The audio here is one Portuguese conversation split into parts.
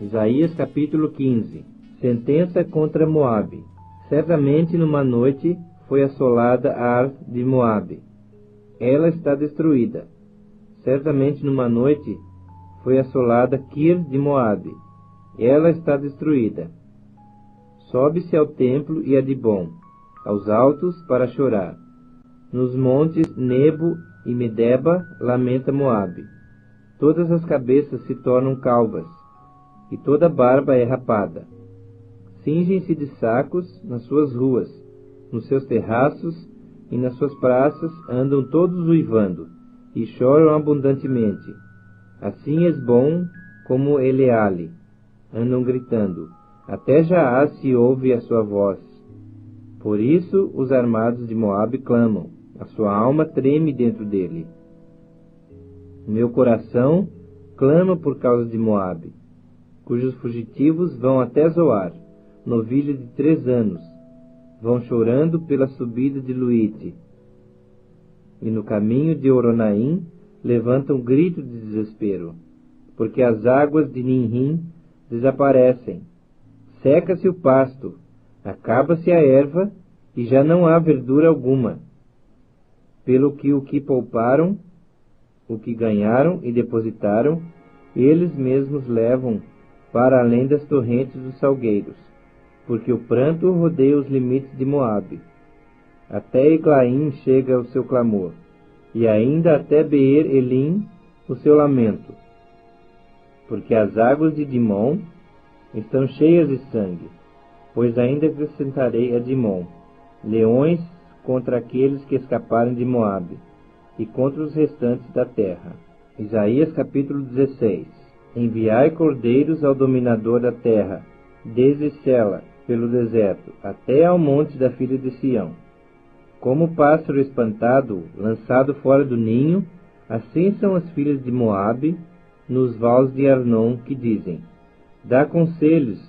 Isaías capítulo 15. Sentença contra Moabe. Certamente numa noite foi assolada Ar de Moabe. Ela está destruída. Certamente numa noite foi assolada Kir de Moabe. Ela está destruída. Sobe-se ao templo e a Dibom, aos altos para chorar. Nos montes Nebo e Medeba lamenta Moabe. Todas as cabeças se tornam calvas, e toda barba é rapada. Cingem-se de sacos nas suas ruas, nos seus terraços e nas suas praças andam todos uivando, e choram abundantemente. Assim Esbom como Eleale andam gritando, até Jaaz se ouve a sua voz. Por isso os armados de Moabe clamam, a sua alma treme dentro dele. Meu coração clama por causa de Moabe, cujos fugitivos vão até Zoar, novilho de 3 anos, vão chorando pela subida de Luite. E no caminho de Oronaim levantam grito de desespero, porque as águas de Ninrim desaparecem. Seca-se o pasto, acaba-se a erva, e já não há verdura alguma. Pelo que o que pouparam, o que ganharam e depositaram, eles mesmos levam para além das torrentes dos salgueiros, porque o pranto rodeia os limites de Moabe. Até Eglaim chega o seu clamor, e ainda até Beer Elim o seu lamento, porque as águas de Dimon estão cheias de sangue, pois ainda acrescentarei a Dimon leões contra aqueles que escaparem de Moabe, e contra os restantes da terra. Isaías capítulo 16. Enviai cordeiros ao dominador da terra, desde Sela, pelo deserto, até ao monte da filha de Sião. Como pássaro espantado, lançado fora do ninho, assim são as filhas de Moabe, nos vales de Arnon, que dizem, dá conselhos,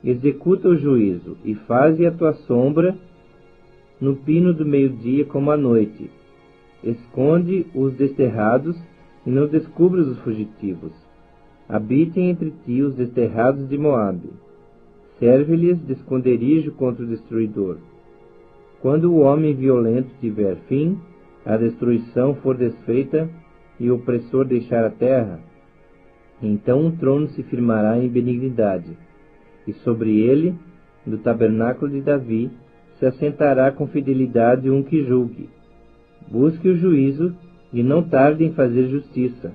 executa o juízo, e faze a tua sombra no pino do meio-dia como à noite. Esconde os desterrados, e não descubras os fugitivos. Habitem entre ti os desterrados de Moabe. Serve-lhes de esconderijo contra o destruidor. Quando o homem violento tiver fim, a destruição for desfeita, e o opressor deixar a terra, então o trono se firmará em benignidade, e sobre ele, do tabernáculo de Davi, se assentará com fidelidade um que julgue. Busque o juízo, e não tarde em fazer justiça.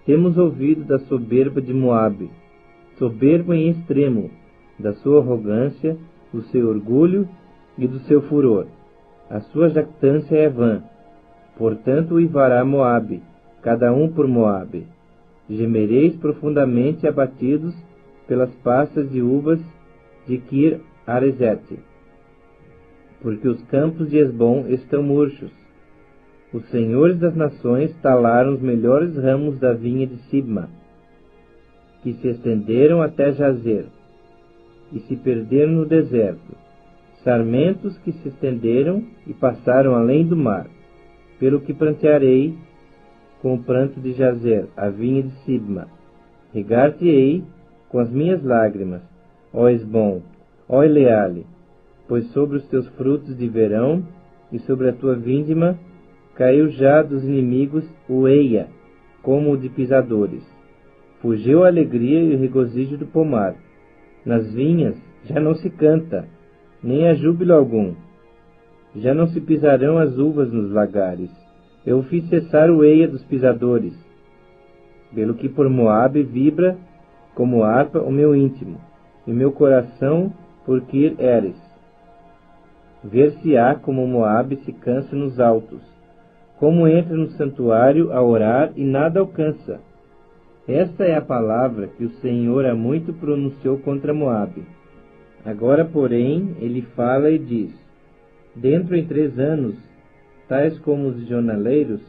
Temos ouvido da soberba de Moabe, soberbo em extremo, da sua arrogância, do seu orgulho e do seu furor. A sua jactância é vã. Portanto uivará Moabe, cada um por Moabe. Gemereis profundamente abatidos pelas passas de uvas de Kir Aresete, porque os campos de Esbom estão murchos. Os senhores das nações talaram os melhores ramos da vinha de Sibma, que se estenderam até Jazer, e se perderam no deserto. Sarmentos que se estenderam e passaram além do mar. Pelo que prantearei com o pranto de Jazer, a vinha de Sibma. Regar-te-ei com as minhas lágrimas, ó Esbom, ó Eleale, pois sobre os teus frutos de verão e sobre a tua vindima caiu já dos inimigos o eia, como o de pisadores. Fugiu a alegria e o regozijo do pomar. Nas vinhas já não se canta, nem há júbilo algum. Já não se pisarão as uvas nos lagares. Eu fiz cessar o eia dos pisadores. Pelo que por Moabe vibra como harpa o meu íntimo, e meu coração por Kir Eres. Ver-se-á como Moabe se cansa nos altos, como entra no santuário a orar e nada alcança. Esta é a palavra que o Senhor há muito pronunciou contra Moabe. Agora, porém, ele fala e diz, dentro em 3 anos, tais como os jornaleiros,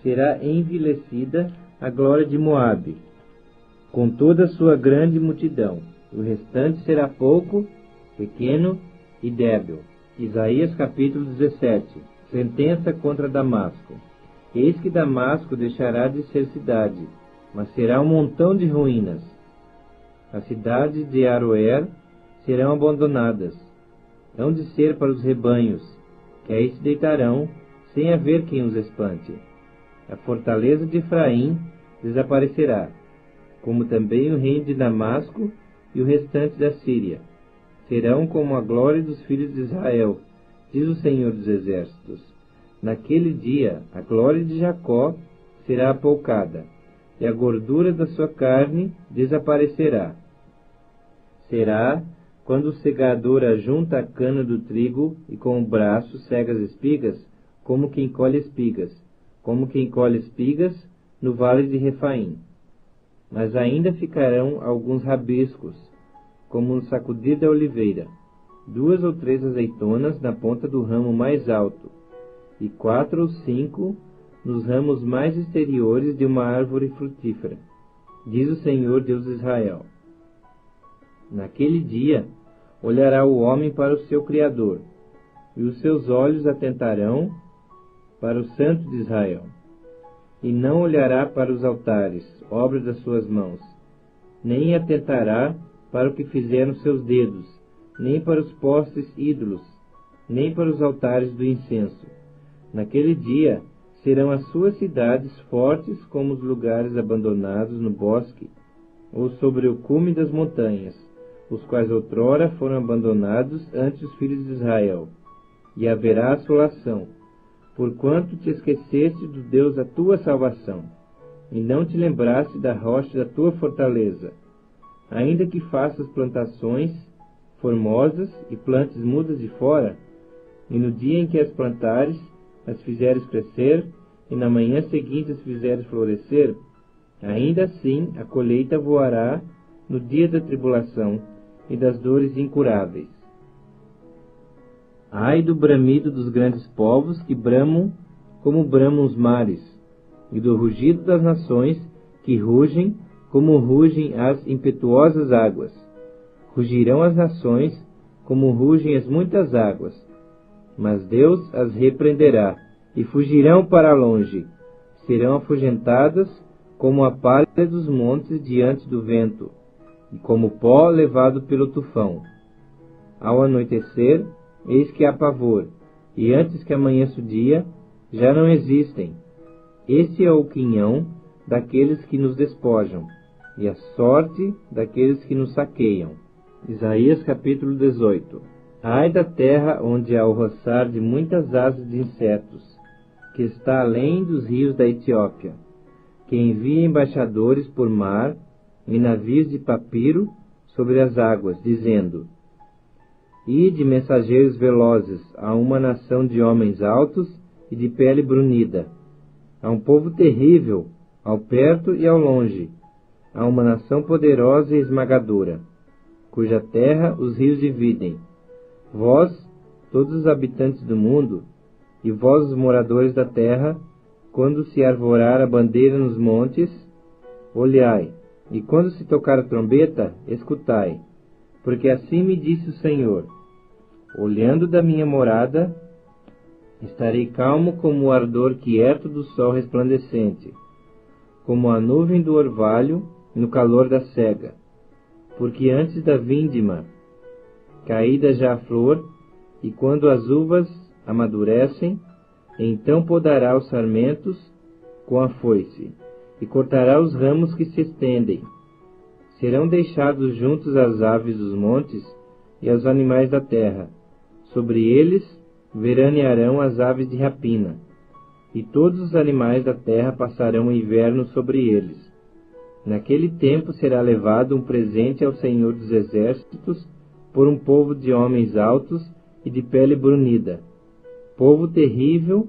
será envilecida a glória de Moabe, com toda a sua grande multidão. O restante será pouco, pequeno e débil. Isaías capítulo 17. Sentença contra Damasco. Eis que Damasco deixará de ser cidade, mas será um montão de ruínas. As cidades de Aroer serão abandonadas. Hão de ser para os rebanhos, que aí se deitarão, sem haver quem os espante. A fortaleza de Efraim desaparecerá, como também o reino de Damasco e o restante da Síria. Serão como a glória dos filhos de Israel, diz o Senhor dos Exércitos. Naquele dia, a glória de Jacó será apoucada, e a gordura da sua carne desaparecerá. Será quando o segador ajunta a cana do trigo e com o braço cega as espigas, como quem colhe espigas, no vale de Refaim. Mas ainda ficarão alguns rabiscos, como no sacudir da oliveira, 2 ou 3 azeitonas na ponta do ramo mais alto, e 4 ou 5 nos ramos mais exteriores de uma árvore frutífera, diz o Senhor Deus de Israel. Naquele dia olhará o homem para o seu Criador, e os seus olhos atentarão para o Santo de Israel, e não olhará para os altares, obra das suas mãos, nem atentará para o que fizeram seus dedos, nem para os postes ídolos, nem para os altares do incenso. Naquele dia serão as suas cidades fortes como os lugares abandonados no bosque, ou sobre o cume das montanhas, os quais outrora foram abandonados ante os filhos de Israel. E haverá assolação, porquanto te esqueceste do Deus da tua salvação, e não te lembraste da rocha da tua fortaleza. Ainda que faças plantações formosas e plantes mudas de fora, e no dia em que as plantares, as fizeres crescer, e na manhã seguinte as fizeres florescer, ainda assim a colheita voará no dia da tribulação e das dores incuráveis. Ai do bramido dos grandes povos que bramam como bramam os mares, e do rugido das nações que rugem como rugem as impetuosas águas. Rugirão as nações como rugem as muitas águas, mas Deus as repreenderá, e fugirão para longe. Serão afugentadas como a palha dos montes diante do vento, e como pó levado pelo tufão. Ao anoitecer, eis que há pavor, e antes que amanheça o dia, já não existem. Este é o quinhão daqueles que nos despojam, e a sorte daqueles que nos saqueiam. Isaías capítulo 18. Ai da terra onde há o roçar de muitas asas de insetos, que está além dos rios da Etiópia, que envia embaixadores por mar e navios de papiro sobre as águas, dizendo: Ide, mensageiros velozes, a uma nação de homens altos e de pele brunida, a um povo terrível, ao perto e ao longe, a uma nação poderosa e esmagadora, cuja terra os rios dividem. Vós, todos os habitantes do mundo, e vós, os moradores da terra, quando se arvorar a bandeira nos montes, olhai, e quando se tocar a trombeta, escutai, porque assim me disse o Senhor: olhando da minha morada, estarei calmo como o ardor quieto do sol resplandecente, como a nuvem do orvalho no calor da sega, porque antes da vindima, caída já a flor, e quando as uvas amadurecem, então podará os sarmentos com a foice, e cortará os ramos que se estendem. Serão deixados juntos as aves dos montes e os animais da terra. Sobre eles veranearão as aves de rapina, e todos os animais da terra passarão o inverno sobre eles. Naquele tempo será levado um presente ao Senhor dos Exércitos por um povo de homens altos e de pele brunida, povo terrível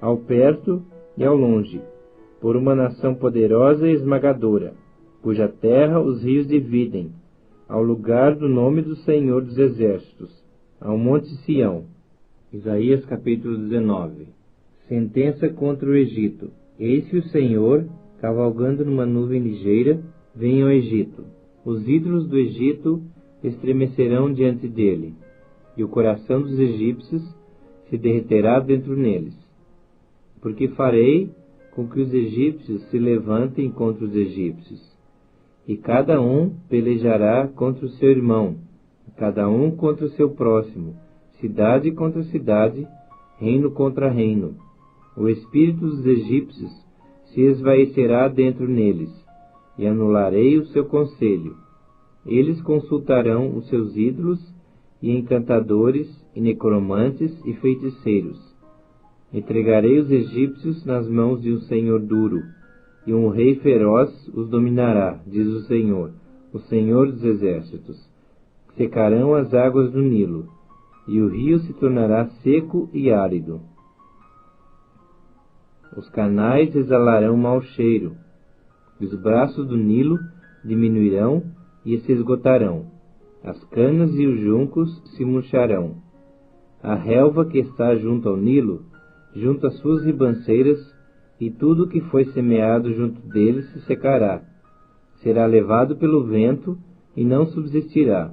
ao perto e ao longe, por uma nação poderosa e esmagadora, cuja terra os rios dividem, ao lugar do nome do Senhor dos Exércitos, ao monte Sião. Isaías capítulo 19. Sentença contra o Egito. Eis que o Senhor, cavalgando numa nuvem ligeira, vem ao Egito. Os ídolos do Egito estremecerão diante dele, e o coração dos egípcios se derreterá dentro neles. Porque farei com que os egípcios se levantem contra os egípcios, e cada um pelejará contra o seu irmão, cada um contra o seu próximo, cidade contra cidade, reino contra reino. O espírito dos egípcios se esvaecerá dentro neles, e anularei o seu conselho. Eles consultarão os seus ídolos, e encantadores, e necromantes, e feiticeiros. Entregarei os egípcios nas mãos de um senhor duro, e um rei feroz os dominará, diz o Senhor dos exércitos. Secarão as águas do Nilo, e o rio se tornará seco e árido. Os canais exalarão mau cheiro, e os braços do Nilo diminuirão e se esgotarão. As canas e os juncos se murcharão. A relva que está junto ao Nilo, junto às suas ribanceiras, e tudo o que foi semeado junto deles se secará. Será levado pelo vento e não subsistirá.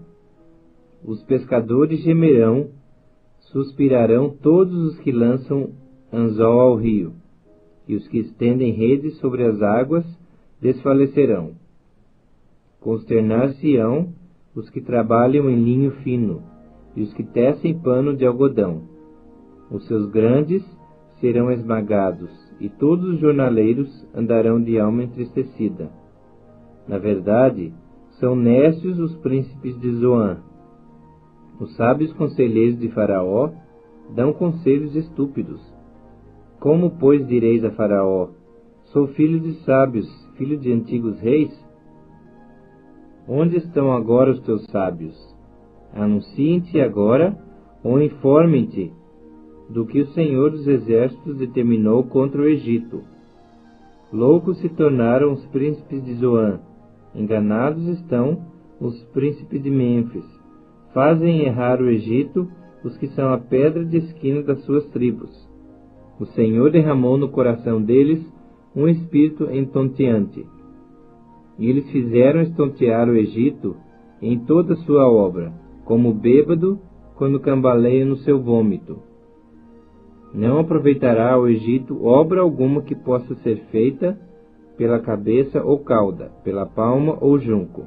Os pescadores gemerão, suspirarão todos os que lançam anzol ao rio, e os que estendem redes sobre as águas desfalecerão. Consternar-se-ão os que trabalham em linho fino, e os que tecem pano de algodão. Os seus grandes serão esmagados, e todos os jornaleiros andarão de alma entristecida. Na verdade, são nécios os príncipes de Zoan. Os sábios conselheiros de Faraó dão conselhos estúpidos. Como, pois, direis a Faraó: sou filho de sábios, filho de antigos reis? Onde estão agora os teus sábios? Anunciem-te agora, ou informem-te do que o Senhor dos exércitos determinou contra o Egito. Loucos se tornaram os príncipes de Zoan, enganados estão os príncipes de Mênfis. Fazem errar o Egito os que são a pedra de esquina das suas tribos. O Senhor derramou no coração deles um espírito estonteante, e eles fizeram estontear o Egito em toda a sua obra, como bêbado quando cambaleia no seu vômito. Não aproveitará o Egito obra alguma que possa ser feita pela cabeça ou cauda, pela palma ou junco.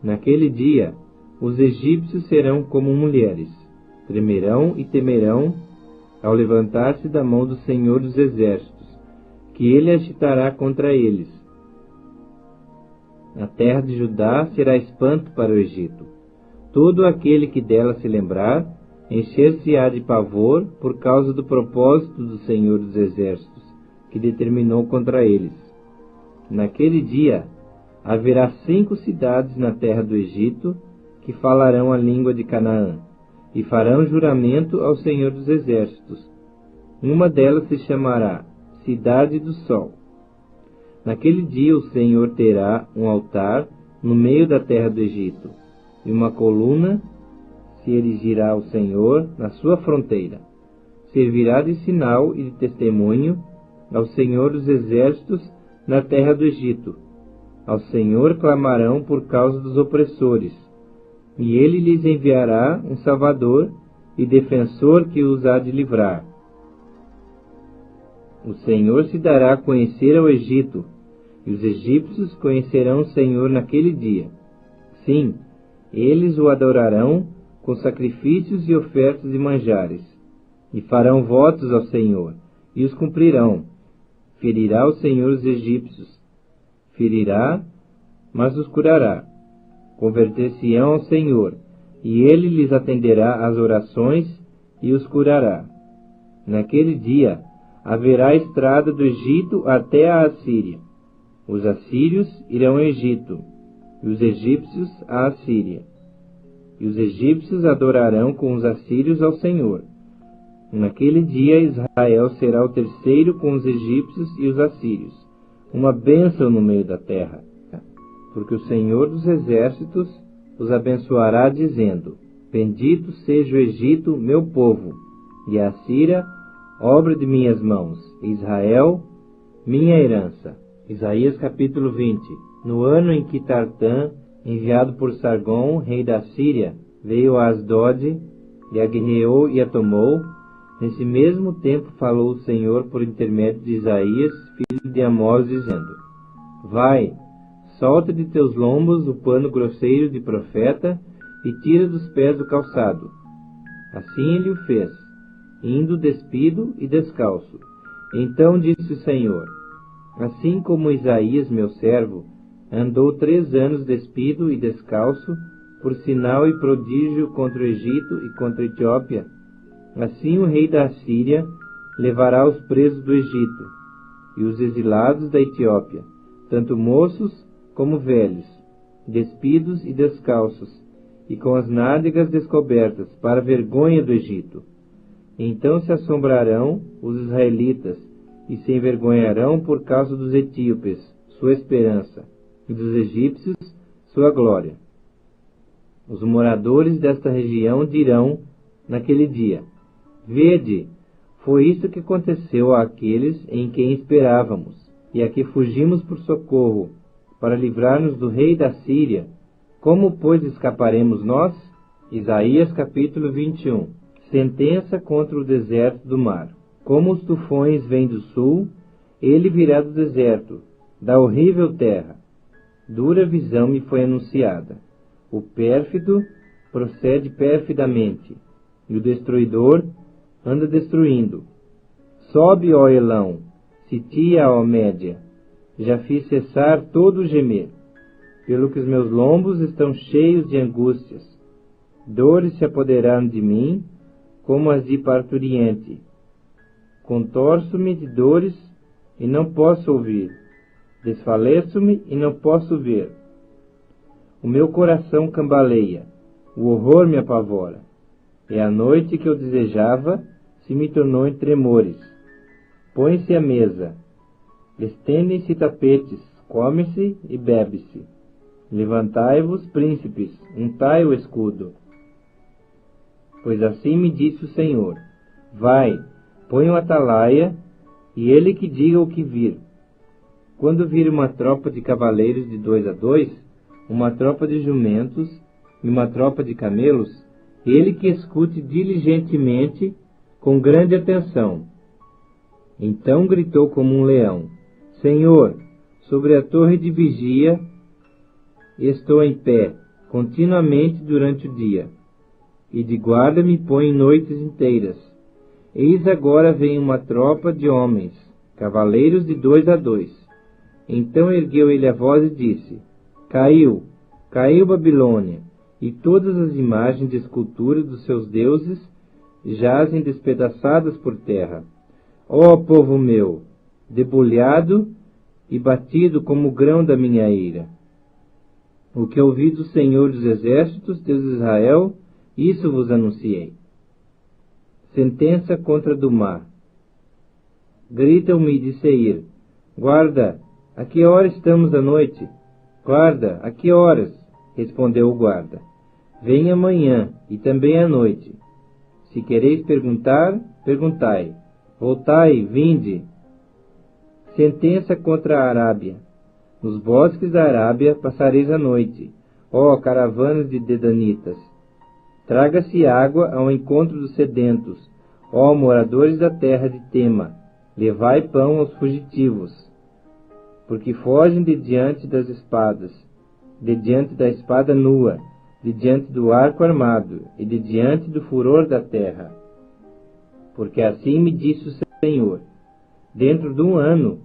Naquele dia, os egípcios serão como mulheres, tremerão e temerão ao levantar-se da mão do Senhor dos exércitos, que ele agitará contra eles. A terra de Judá será espanto para o Egito. Todo aquele que dela se lembrar, encher-se-á de pavor por causa do propósito do Senhor dos exércitos, que determinou contra eles. Naquele dia, haverá 5 cidades na terra do Egito, que falarão a língua de Canaã, e farão juramento ao Senhor dos exércitos. Uma delas se chamará Cidade do Sol. Naquele dia o Senhor terá um altar no meio da terra do Egito, e uma coluna se erigirá ao Senhor na sua fronteira. Servirá de sinal e de testemunho ao Senhor dos exércitos na terra do Egito. Ao Senhor clamarão por causa dos opressores, e ele lhes enviará um Salvador e defensor que os há de livrar. O Senhor se dará a conhecer ao Egito, e os egípcios conhecerão o Senhor naquele dia. Sim, eles o adorarão com sacrifícios e ofertas de manjares, e farão votos ao Senhor, e os cumprirão. Ferirá o Senhor os egípcios, ferirá, mas os curará. Converter-se-ão ao Senhor, e ele lhes atenderá às orações e os curará. Naquele dia haverá estrada do Egito até a Assíria. Os assírios irão ao Egito, e os egípcios à Assíria. E os egípcios adorarão com os assírios ao Senhor. Naquele dia Israel será o terceiro com os egípcios e os assírios, uma bênção no meio da terra, porque o Senhor dos exércitos os abençoará, dizendo: Bendito seja o Egito, meu povo, e a Assíria, obra de minhas mãos, e Israel, minha herança. Isaías capítulo 20. No ano em que Tartã, enviado por Sargom, rei da Síria, veio a Asdod, e a guerreou e a tomou, nesse mesmo tempo falou o Senhor por intermédio de Isaías, filho de Amós, dizendo: Vai, Solta de teus lombos o pano grosseiro de profeta e tira dos pés o calçado. Assim ele o fez, indo despido e descalço. Então disse o Senhor: assim como Isaías, meu servo, andou 3 anos despido e descalço, por sinal e prodígio contra o Egito e contra a Etiópia, assim o rei da Assíria levará os presos do Egito e os exilados da Etiópia, tanto moços como velhos, despidos e descalços, e com as nádegas descobertas, para a vergonha do Egito. Então se assombrarão os israelitas, e se envergonharão por causa dos etíopes, sua esperança, e dos egípcios, sua glória. Os moradores desta região dirão, naquele dia: vede, foi isto que aconteceu àqueles em quem esperávamos, e a que fugimos por socorro, para livrar-nos do rei da Síria. Como, pois, escaparemos nós? Isaías capítulo 21. Sentença contra o deserto do mar. Como os tufões vêm do sul, ele virá do deserto, da horrível terra. Dura visão me foi anunciada. O pérfido procede perfidamente, e o destruidor anda destruindo. Sobe, ó Elão, sitia, ó Média. Já fiz cessar todo o gemer, pelo que os meus lombos estão cheios de angústias. Dores se apoderaram de mim, como as de parturiente. Contorço-me de dores e não posso ouvir. Desfaleço-me e não posso ver. O meu coração cambaleia, o horror me apavora. E a noite que eu desejava se me tornou em tremores. Põe-se à mesa, estendem-se tapetes, come-se e bebe-se. Levantai-vos, príncipes, untai o escudo. Pois assim me disse o Senhor: vai, põe o atalaia, e ele que diga o que vir. Quando vir uma tropa de cavaleiros de 2 a 2, uma tropa de jumentos e uma tropa de camelos, ele que escute diligentemente, com grande atenção. Então gritou como um leão: Senhor, sobre a torre de vigia estou em pé, continuamente durante o dia, e de guarda me ponho noites inteiras. Eis agora vem uma tropa de homens, cavaleiros de 2 a 2. Então ergueu ele a voz e disse: Caiu, caiu Babilônia, e todas as imagens de escultura dos seus deuses jazem despedaçadas por terra. Ó povo meu, debulhado e batido como o grão da minha ira. O que ouvi do Senhor dos Exércitos, Deus de Israel, isso vos anunciei. Sentença contra Dumá. Gritam-me de Seir: guarda, a que hora estamos da noite? Guarda, a que horas? Respondeu o guarda: vem amanhã e também à noite. Se quereis perguntar, perguntai. Voltai, vinde. Sentença contra a Arábia. Nos bosques da Arábia passareis a noite, ó caravanas de dedanitas. Traga-se água ao encontro dos sedentos, ó moradores da terra de Tema. Levai pão aos fugitivos, porque fogem de diante das espadas, de diante da espada nua, de diante do arco armado, e de diante do furor da terra. Porque assim me disse o Senhor: dentro de 1 ano,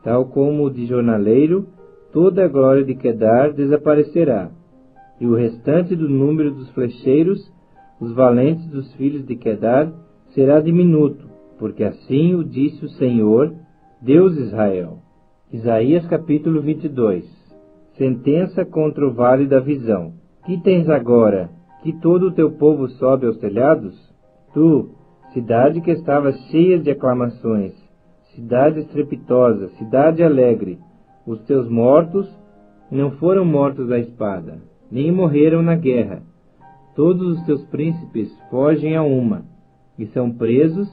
tal como o de jornaleiro, toda a glória de Quedar desaparecerá, e o restante do número dos flecheiros, os valentes dos filhos de Quedar, será diminuto, porque assim o disse o Senhor, Deus de Israel. Isaías capítulo 22. Sentença contra o vale da visão. Que tens agora, que todo o teu povo sobe aos telhados? Tu, cidade que estava cheia de aclamações, cidade estrepitosa, cidade alegre, os teus mortos não foram mortos à espada, nem morreram na guerra. Todos os teus príncipes fogem a uma, e são presos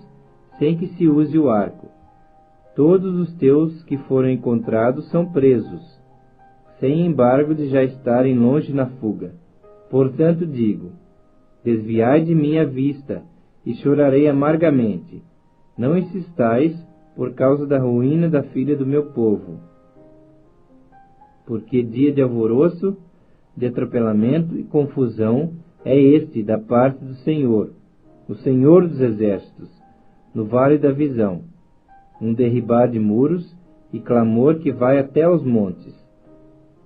sem que se use o arco. Todos os teus que foram encontrados são presos, sem embargo de já estarem longe na fuga. Portanto digo: desviai de mim a vista, e chorarei amargamente. Não insistais por causa da ruína da filha do meu povo. porque dia de alvoroço, de atropelamento e confusão é este da parte do Senhor, o Senhor dos Exércitos, no vale da visão, um derribar de muros e clamor que vai até aos montes.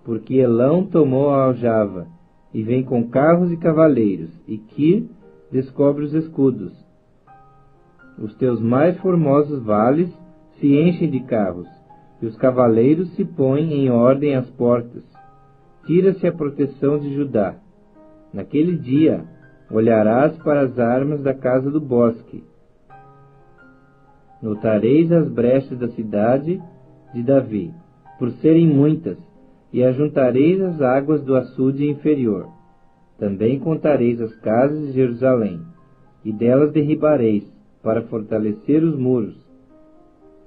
Porque Elão tomou a aljava, e vem com carros e cavaleiros, e Quir descobre os escudos. Os teus mais formosos vales se enchem de carros, e os cavaleiros se põem em ordem às portas. Tira-se a proteção de Judá. Naquele dia olharás para as armas da casa do bosque. Notareis as brechas da cidade de Davi, por serem muitas, e ajuntareis as águas do açude inferior. Também contareis as casas de Jerusalém, e delas derribareis, para fortalecer os muros.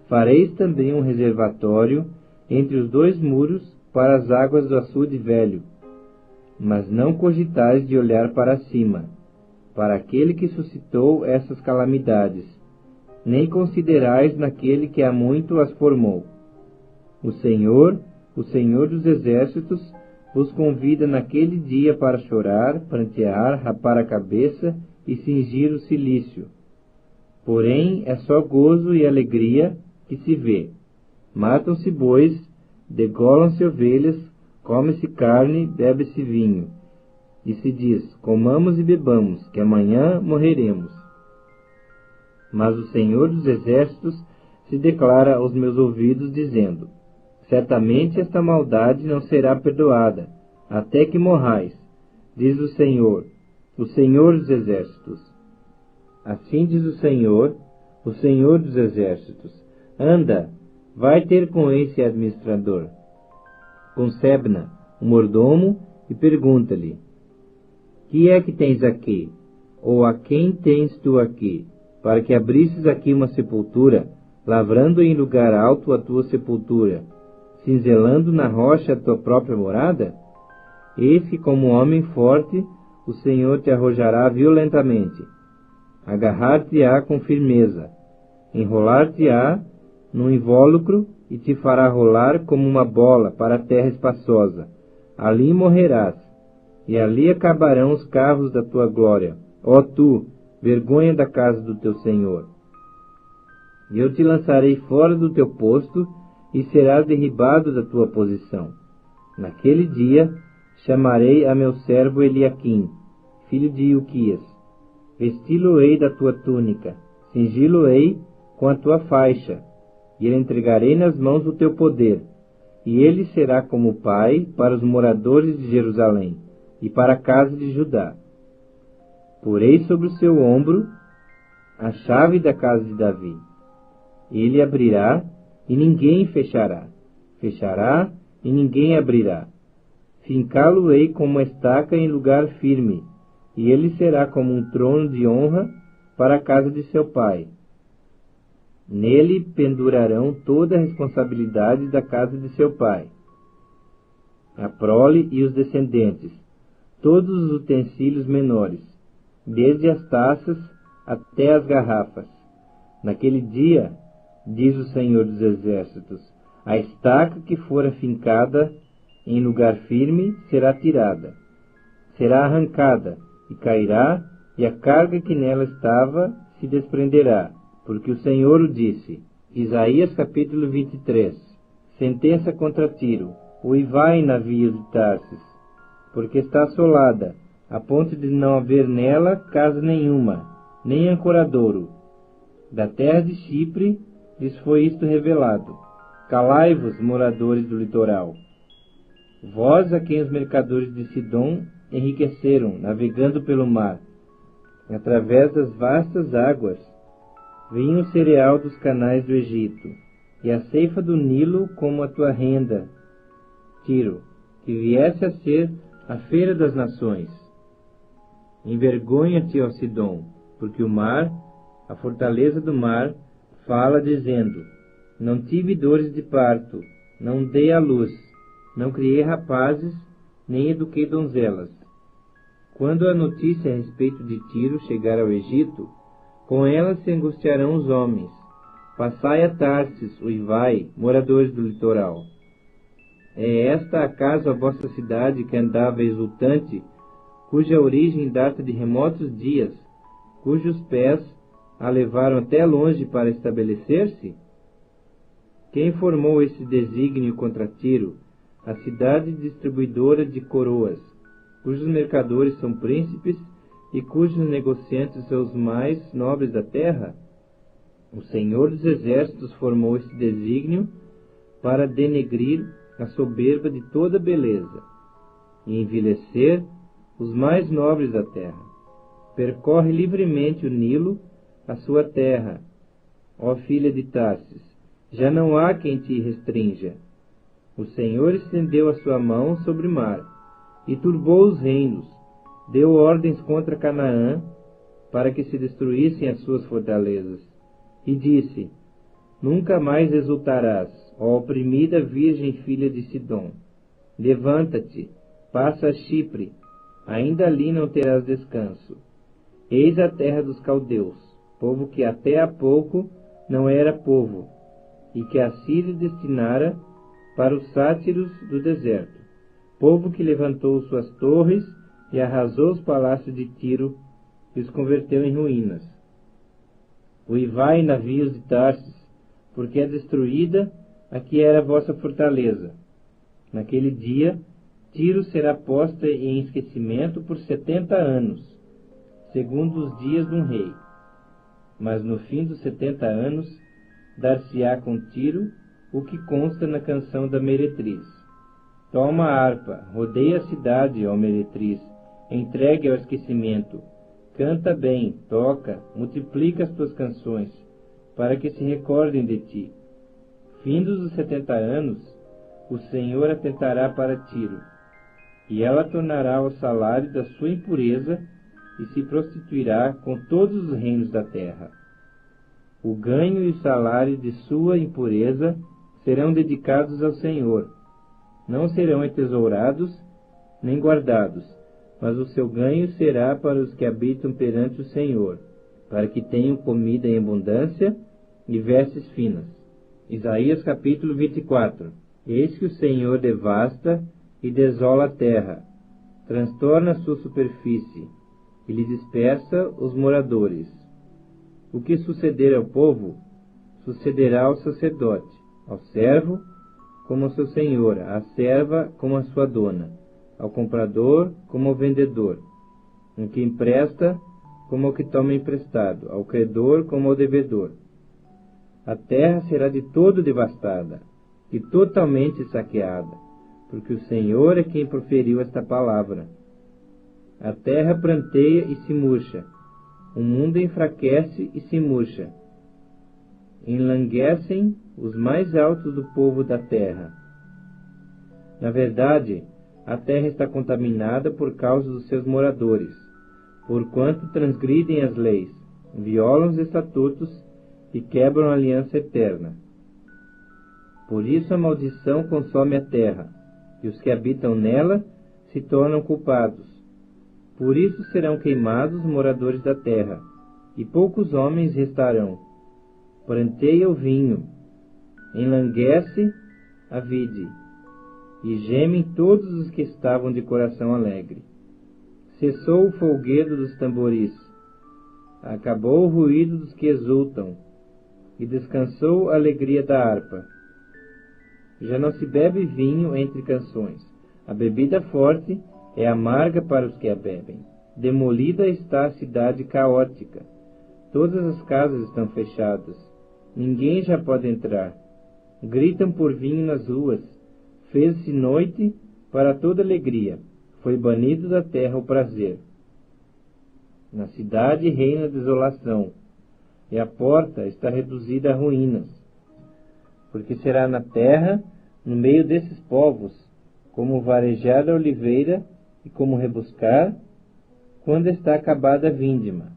Fareis também um reservatório entre os dois muros para as águas do açude velho. Mas não cogitais de olhar para cima, para aquele que suscitou essas calamidades, nem considerais naquele que há muito as formou. O Senhor dos Exércitos, vos convida naquele dia para chorar, prantear, rapar a cabeça e cingir o cilício. Porém, é só gozo e alegria que se vê. Matam-se bois, degolam-se ovelhas, come-se carne, bebe-se vinho. E se diz, comamos e bebamos, que amanhã morreremos. Mas o Senhor dos Exércitos se declara aos meus ouvidos, dizendo, certamente esta maldade não será perdoada, até que morrais, diz o Senhor dos Exércitos. Assim diz o Senhor dos Exércitos, anda, vai ter com esse administrador, com Sebna, o mordomo, e pergunta-lhe, que é que tens aqui? Ou a quem tens tu aqui? Para que abrisses aqui uma sepultura, lavrando em lugar alto a tua sepultura, cinzelando na rocha a tua própria morada? Eis que, como homem forte, o Senhor te arrojará violentamente, agarrar-te-á com firmeza, enrolar-te-á num invólucro e te fará rolar como uma bola para a terra espaçosa. Ali morrerás, e ali acabarão os carros da tua glória, ó tu, vergonha da casa do teu Senhor. E eu te lançarei fora do teu posto, e serás derribado da tua posição. Naquele dia chamarei a meu servo Eliaquim, filho de Ilquias. Vesti-lo-ei da tua túnica, cingi-lo-ei com a tua faixa, e lhe entregarei nas mãos o teu poder, e ele será como pai para os moradores de Jerusalém e para a casa de Judá. Porei sobre o seu ombro a chave da casa de Davi. Ele abrirá e ninguém fechará, fechará e ninguém abrirá. Fincá-lo-ei como uma estaca em lugar firme, e ele será como um trono de honra para a casa de seu pai. Nele pendurarão toda a responsabilidade da casa de seu pai, a prole e os descendentes, todos os utensílios menores, desde as taças até as garrafas. Naquele dia, diz o Senhor dos Exércitos, a estaca que fora fincada em lugar firme será tirada, será arrancada e cairá, e a carga que nela estava se desprenderá, porque o Senhor o disse. Isaías capítulo 23. Sentença contra Tiro. Uivai, navios de Tarsis, porque está assolada, a ponto de não haver nela casa nenhuma, nem ancoradouro. Da terra de Chipre lhes foi isto revelado. Calai-vos, moradores do litoral. Vós, a quem os mercadores de Sidom enriqueceram, navegando pelo mar, através das vastas águas, vinha o cereal dos canais do Egito, e a ceifa do Nilo como a tua renda, Tiro, que viesse a ser a feira das nações. Envergonha-te, ó Sidom, porque o mar, a fortaleza do mar, fala dizendo, não tive dores de parto, não dei à luz, não criei rapazes, nem eduquei donzelas. Quando a notícia a respeito de Tiro chegar ao Egito, com ela se angustiarão os homens. Passai a Tarsis, uivai, moradores do litoral. É esta acaso a vossa cidade que andava exultante, cuja origem data de remotos dias, cujos pés a levaram até longe para estabelecer-se? Quem formou esse desígnio contra Tiro, a cidade distribuidora de coroas, cujos mercadores são príncipes e cujos negociantes são os mais nobres da terra? O Senhor dos Exércitos formou esse desígnio para denegrir a soberba de toda beleza e envilecer os mais nobres da terra. Percorre livremente o Nilo, a sua terra, ó filha de Tarsis. Já não há quem te restrinja. O Senhor estendeu a sua mão sobre o mar e turbou os reinos, deu ordens contra Canaã para que se destruíssem as suas fortalezas. E disse: Nunca mais exultarás, ó oprimida virgem filha de Sidom. Levanta-te, passa a Chipre, ainda ali não terás descanso. Eis a terra dos caldeus, povo que até há pouco não era povo, e que a Síria destinara para os sátiros do deserto, povo que levantou suas torres e arrasou os palácios de Tiro e os converteu em ruínas. Uivai, navios de Tarsis, porque é destruída a que era a vossa fortaleza. Naquele dia, Tiro será posta em esquecimento por 70 anos, segundo os dias de um rei. Mas no fim dos 70 anos, dar-se-á com Tiro o que consta na canção da meretriz. Toma a harpa, rodeia a cidade, ó meretriz, entregue ao esquecimento. Canta bem, toca, multiplica as tuas canções, para que se recordem de ti. Findos os 70 anos, o Senhor atentará para Tiro, e ela tornará ao salário da sua impureza e se prostituirá com todos os reinos da terra. O ganho e o salário de sua impureza serão dedicados ao Senhor. Não serão entesourados nem guardados, mas o seu ganho será para os que habitam perante o Senhor, para que tenham comida em abundância e vestes finas. Isaías capítulo 24. Eis que o Senhor devasta e desola a terra, transtorna a sua superfície e lhe dispersa os moradores. O que suceder ao povo, sucederá ao sacerdote, ao servo como ao seu senhor, à serva como à sua dona, ao comprador como ao vendedor, ao que empresta como ao que toma emprestado, ao credor como ao devedor. A terra será de todo devastada e totalmente saqueada, porque o Senhor é quem proferiu esta palavra. A terra pranteia e se murcha, o mundo enfraquece e se murcha. Enlanguecem os mais altos do povo da terra. Na verdade, a terra está contaminada por causa dos seus moradores, porquanto transgridem as leis, violam os estatutos e quebram a aliança eterna. Por isso a maldição consome a terra, e os que habitam nela se tornam culpados. Por isso serão queimados os moradores da terra, e poucos homens restarão. Pranteia o vinho, enlanguece a vide, e gemem todos os que estavam de coração alegre. Cessou o folguedo dos tamboris, acabou o ruído dos que exultam, e descansou a alegria da harpa. Já não se bebe vinho entre canções, a bebida forte é amarga para os que a bebem. Demolida está a cidade caótica, todas as casas estão fechadas, ninguém já pode entrar. Gritam por vinho nas ruas, fez-se noite para toda alegria, foi banido da terra o prazer. Na cidade reina a desolação, e a porta está reduzida a ruínas, porque será na terra, no meio desses povos, como varejar da oliveira e como rebuscar, quando está acabada a vindima.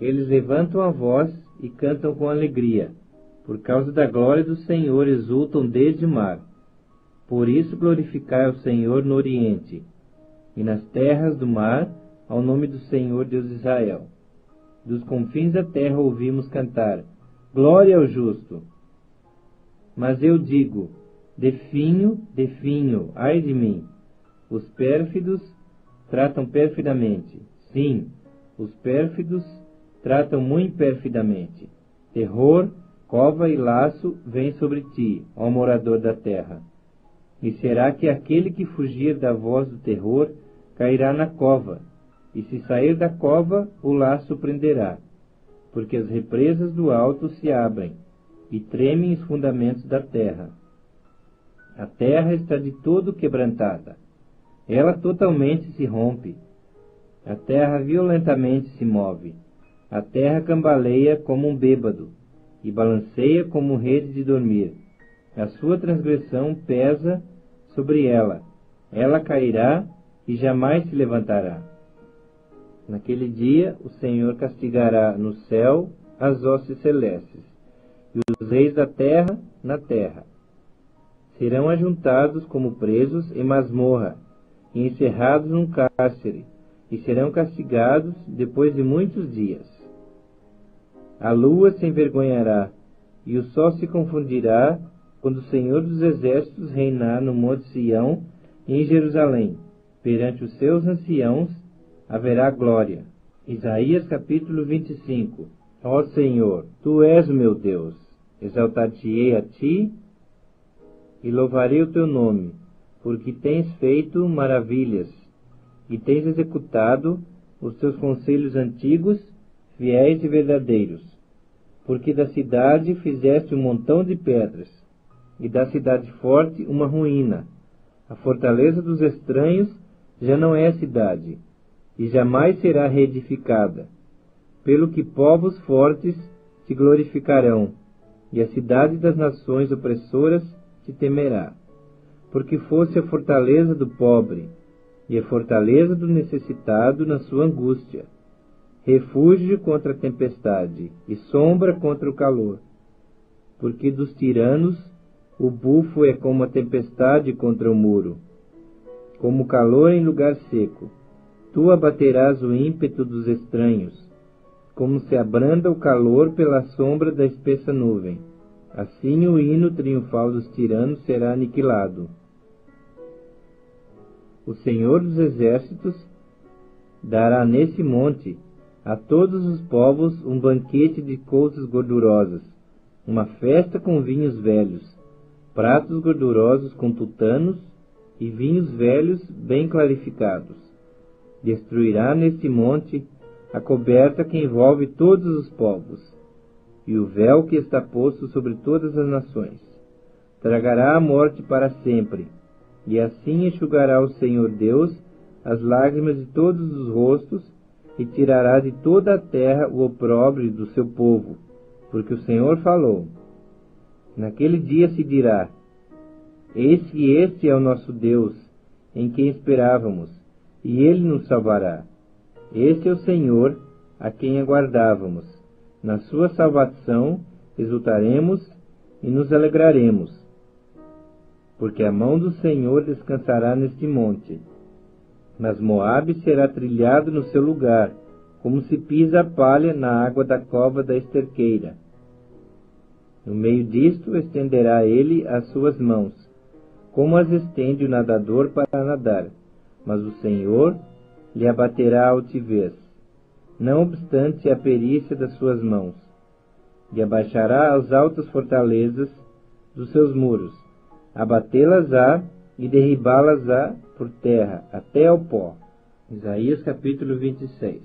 Eles levantam a voz e cantam com alegria, por causa da glória do Senhor exultam desde o mar. Por isso glorificai ao Senhor no Oriente, e nas terras do mar, ao nome do Senhor Deus de Israel. Dos confins da terra ouvimos cantar, glória ao justo. Mas eu digo, Definho, ai de mim! Os pérfidos tratam perfidamente. Sim, os pérfidos tratam muito perfidamente. Terror, cova e laço vêm sobre ti, ó morador da terra. E será que aquele que fugir da voz do terror cairá na cova, e se sair da cova, o laço prenderá, porque as represas do alto se abrem, e tremem os fundamentos da terra. A terra está de todo quebrantada. Ela totalmente se rompe. A terra violentamente se move. A terra cambaleia como um bêbado, e balanceia como rede de dormir. A sua transgressão pesa sobre ela. Ela cairá e jamais se levantará. Naquele dia o Senhor castigará no céu as hostes celestes, e os reis da terra na terra. Serão ajuntados como presos em masmorra, e encerrados num cárcere, e serão castigados depois de muitos dias. A lua se envergonhará, e o sol se confundirá, quando o Senhor dos Exércitos reinar no monte Sião e em Jerusalém. Perante os seus anciãos haverá glória. Isaías capítulo 25. Ó Senhor, Tu és o meu Deus, exaltar-te-ei a Ti e louvarei o Teu nome, porque tens feito maravilhas e tens executado os Teus conselhos antigos, fiéis e verdadeiros. Porque da cidade fizeste um montão de pedras, e da cidade forte uma ruína. A fortaleza dos estranhos já não é cidade, e jamais será reedificada, pelo que povos fortes te glorificarão, e a cidade das nações opressoras te temerá. Porque fosse a fortaleza do pobre, e a fortaleza do necessitado na sua angústia, refúgio contra a tempestade, e sombra contra o calor. Porque dos tiranos o bufo é como a tempestade contra o muro, como o calor em lugar seco. Tu abaterás o ímpeto dos estranhos, como se abranda o calor pela sombra da espessa nuvem. Assim o hino triunfal dos tiranos será aniquilado. O Senhor dos Exércitos dará nesse monte a todos os povos um banquete de coisas gordurosas, uma festa com vinhos velhos, pratos gordurosos com tutanos e vinhos velhos bem clarificados. Destruirá neste monte a coberta que envolve todos os povos, e o véu que está posto sobre todas as nações. Tragará a morte para sempre, e assim enxugará o Senhor Deus as lágrimas de todos os rostos, e tirará de toda a terra o opróbrio do seu povo, porque o Senhor falou. Naquele dia se dirá: Eis que este é o nosso Deus, em quem esperávamos, e Ele nos salvará. Este é o Senhor, a quem aguardávamos. Na sua salvação exultaremos e nos alegraremos. Porque a mão do Senhor descansará neste monte. Mas Moabe será trilhado no seu lugar, como se pisa a palha na água da cova da esterqueira. No meio disto estenderá ele as suas mãos, como as estende o nadador para nadar, mas o Senhor lhe abaterá a altivez, não obstante a perícia das suas mãos, e abaixará as altas fortalezas dos seus muros, abatê-las-á e derribá-las-á por terra, até ao pó. Isaías capítulo 26.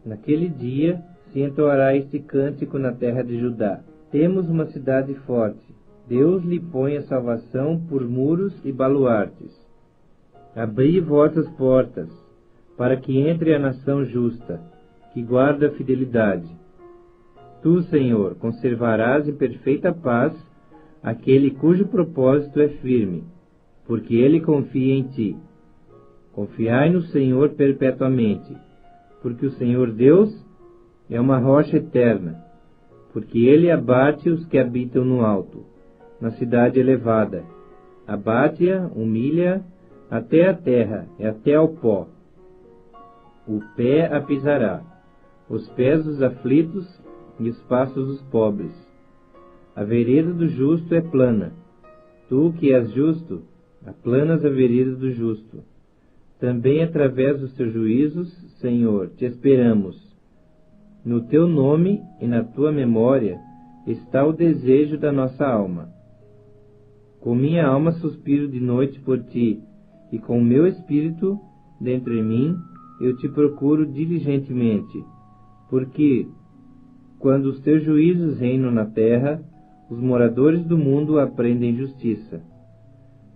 Naquele dia se entoará este cântico na terra de Judá. Temos uma cidade forte. Deus lhe põe a salvação por muros e baluartes. Abri vossas portas, para que entre a nação justa, que guarda a fidelidade. Tu, Senhor, conservarás em perfeita paz aquele cujo propósito é firme, porque ele confia em ti. Confiai no Senhor perpetuamente, porque o Senhor Deus é uma rocha eterna, porque ele abate os que habitam no alto, na cidade elevada. Abate-a, humilha até a terra e até ao pó. O pé a pisará, os pés dos aflitos e os passos dos pobres. A vereda do justo é plana, Tu que és justo, aplanas a vereda do justo. Também através dos teus juízos, Senhor, te esperamos. No teu nome e na tua memória está o desejo da nossa alma. Com minha alma suspiro de noite por ti, e com o meu espírito dentro de mim eu te procuro diligentemente, porque quando os teus juízos reinam na terra, os moradores do mundo aprendem justiça.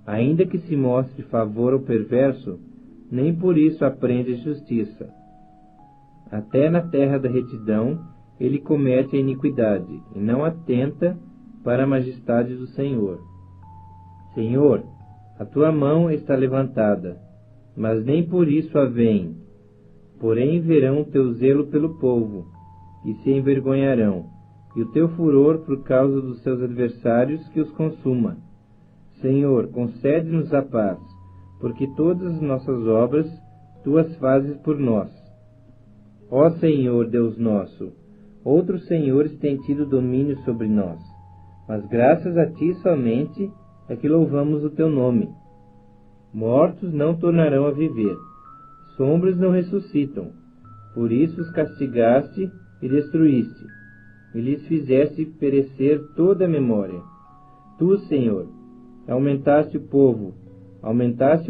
Ainda que se mostre favor ao perverso, nem por isso aprende justiça. Até na terra da retidão ele comete a iniquidade, e não atenta para a majestade do Senhor. Senhor, a tua mão está levantada, mas nem por isso a veem. Porém verão o teu zelo pelo povo, e se envergonharão, e o teu furor por causa dos seus adversários que os consuma. Senhor, concede-nos a paz, porque todas as nossas obras tu as fazes por nós. Ó Senhor, Deus nosso, outros senhores têm tido domínio sobre nós, mas graças a ti somente é que louvamos o teu nome. Mortos não tornarão a viver, sombras não ressuscitam, por isso os castigaste e destruíste, e lhes fizeste perecer toda a memória. Tu, Senhor, aumentaste o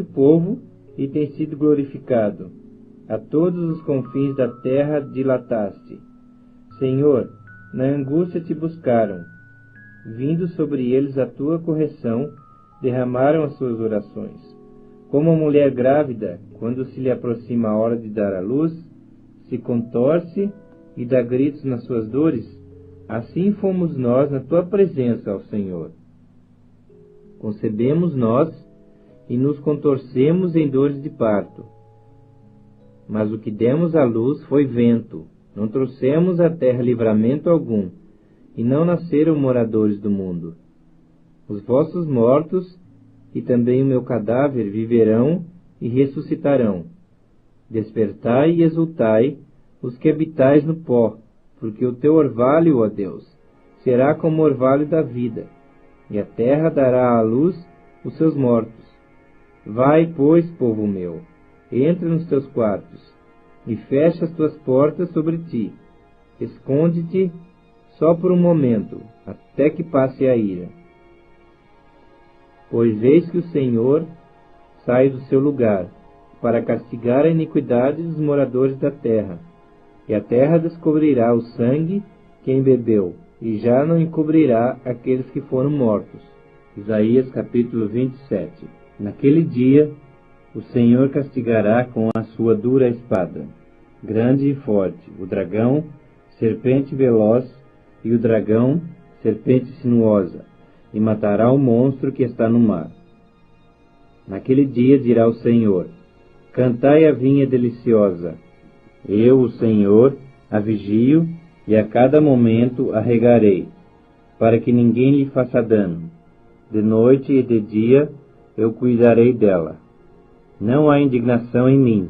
povo e tem sido glorificado. A todos os confins da terra dilataste. Senhor, na angústia te buscaram. Vindo sobre eles a tua correção, derramaram as suas orações. Como a mulher grávida, quando se lhe aproxima a hora de dar à luz, se contorce e dá gritos nas suas dores, assim fomos nós na tua presença, ó Senhor. Concebemos nós e nos contorcemos em dores de parto. Mas o que demos à luz foi vento, não trouxemos à terra livramento algum, e não nasceram moradores do mundo. Os vossos mortos e também o meu cadáver viverão e ressuscitarão. Despertai e exultai, os que habitais no pó, porque o teu orvalho, ó Deus, será como o orvalho da vida, e a terra dará à luz os seus mortos. Vai, pois, povo meu, entra nos teus quartos, e fecha as tuas portas sobre ti. Esconde-te só por um momento, até que passe a ira. Pois eis que o Senhor sai do seu lugar, para castigar a iniquidade dos moradores da terra, e a terra descobrirá o sangue que embebeu, e já não encobrirá aqueles que foram mortos. Isaías capítulo 27. Naquele dia, o Senhor castigará com a sua dura espada, grande e forte, o dragão, serpente veloz, e o dragão, serpente sinuosa, e matará o monstro que está no mar. Naquele dia dirá o Senhor: cantai a vinha deliciosa. Eu, o Senhor, a vigio, e a cada momento a regarei, para que ninguém lhe faça dano. De noite e de dia eu cuidarei dela. Não há indignação em mim.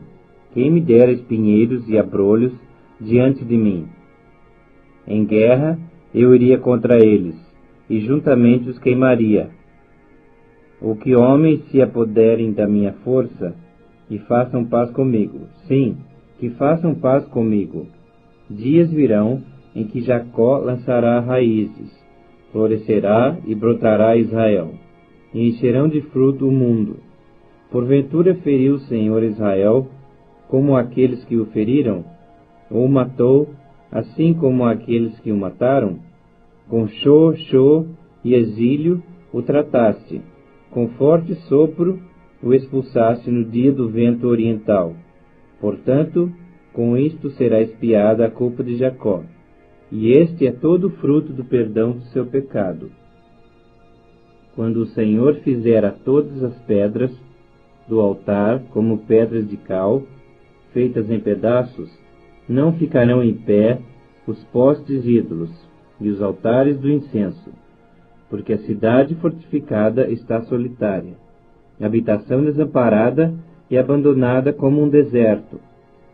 Quem me dera espinheiros e abrolhos diante de mim? Em guerra eu iria contra eles, e juntamente os queimaria. Ou que homens se apoderem da minha força e façam paz comigo. Sim, que façam paz comigo. Dias virão em que Jacó lançará raízes, florescerá e brotará Israel, e encherão de fruto o mundo. Porventura feriu o Senhor Israel como aqueles que o feriram? Ou o matou, assim como aqueles que o mataram? Com chó e exílio o trataste, com forte sopro o expulsaste no dia do vento oriental. Portanto, com isto será expiada a culpa de Jacó, e este é todo o fruto do perdão do seu pecado. Quando o Senhor fizer a todas as pedras do altar como pedras de cal, feitas em pedaços, não ficarão em pé os postes ídolos e os altares do incenso, porque a cidade fortificada está solitária, habitação desamparada e abandonada como um deserto.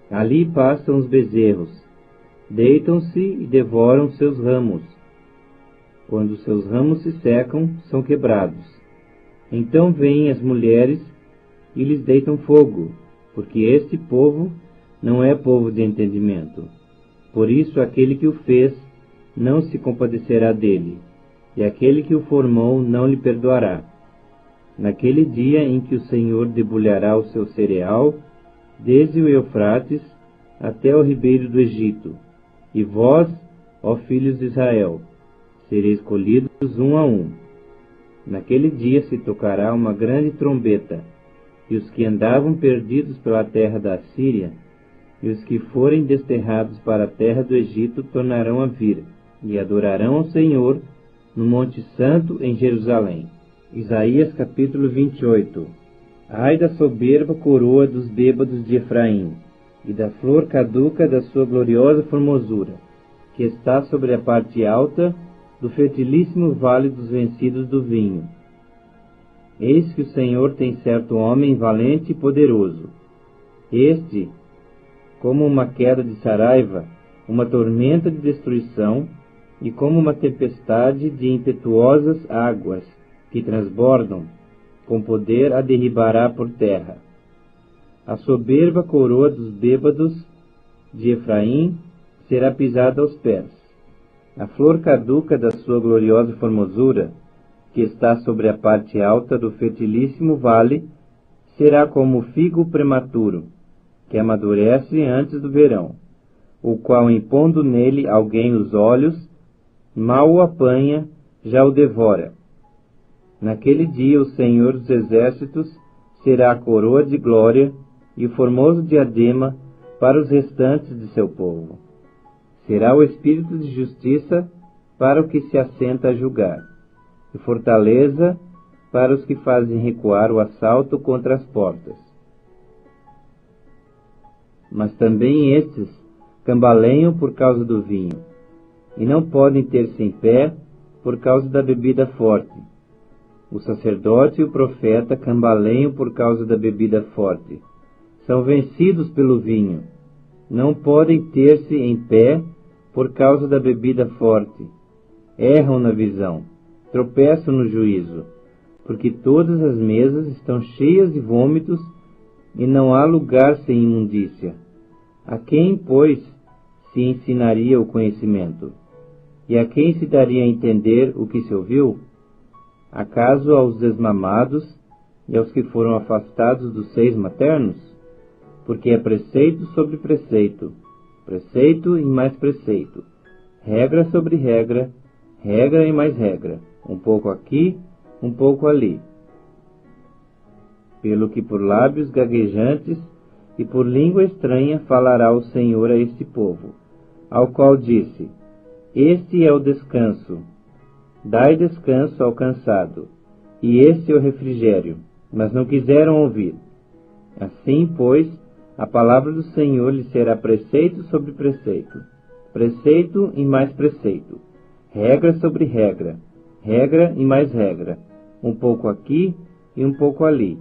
Ali passam os bezerros, deitam-se e devoram seus ramos. Quando seus ramos se secam, são quebrados, Então vêm as mulheres e lhes deitam fogo, porque este povo não é povo de entendimento. Por isso aquele que o fez não se compadecerá dele, e aquele que o formou não lhe perdoará. Naquele dia em que o Senhor debulhará o seu cereal, desde o Eufrates até o ribeiro do Egito, e vós, ó filhos de Israel, sereis colhidos um a um. Naquele dia se tocará uma grande trombeta, e os que andavam perdidos pela terra da Assíria, e os que forem desterrados para a terra do Egito tornarão a vir, e adorarão ao Senhor no Monte Santo em Jerusalém. Isaías capítulo 28. Ai da soberba coroa dos bêbados de Efraim, e da flor caduca da sua gloriosa formosura, que está sobre a parte alta do fertilíssimo vale dos vencidos do vinho. Eis que o Senhor tem certo homem valente e poderoso. Este, como uma queda de saraiva, uma tormenta de destruição, e como uma tempestade de impetuosas águas que transbordam, com poder a derribará por terra. A soberba coroa dos bêbados de Efraim será pisada aos pés. A flor caduca da sua gloriosa formosura, que está sobre a parte alta do fertilíssimo vale, será como o figo prematuro, que amadurece antes do verão, o qual, impondo nele alguém os olhos, mal o apanha, já o devora. Naquele dia o Senhor dos Exércitos será a coroa de glória e o formoso diadema para os restantes de seu povo. Será o espírito de justiça para o que se assenta a julgar, e fortaleza para os que fazem recuar o assalto contra as portas. Mas também estes cambaleiam por causa do vinho, e não podem ter-se em pé por causa da bebida forte. O sacerdote e o profeta cambaleiam por causa da bebida forte. São vencidos pelo vinho. Não podem ter-se em pé por causa da bebida forte. Erram na visão, tropeçam no juízo, porque todas as mesas estão cheias de vômitos e não há lugar sem imundícia. A quem, pois, se ensinaria o conhecimento? E a quem se daria a entender o que se ouviu? Acaso aos desmamados e aos que foram afastados dos seios maternos? Porque é preceito sobre preceito, preceito e mais preceito, regra sobre regra, regra e mais regra, um pouco aqui, um pouco ali. Pelo que por lábios gaguejantes e por língua estranha falará o Senhor a este povo, ao qual disse: Este é o descanso. Dai descanso ao cansado, e este é o refrigério, mas não quiseram ouvir. Assim, pois, a palavra do Senhor lhe será preceito sobre preceito, preceito e mais preceito, regra sobre regra, regra e mais regra, um pouco aqui e um pouco ali,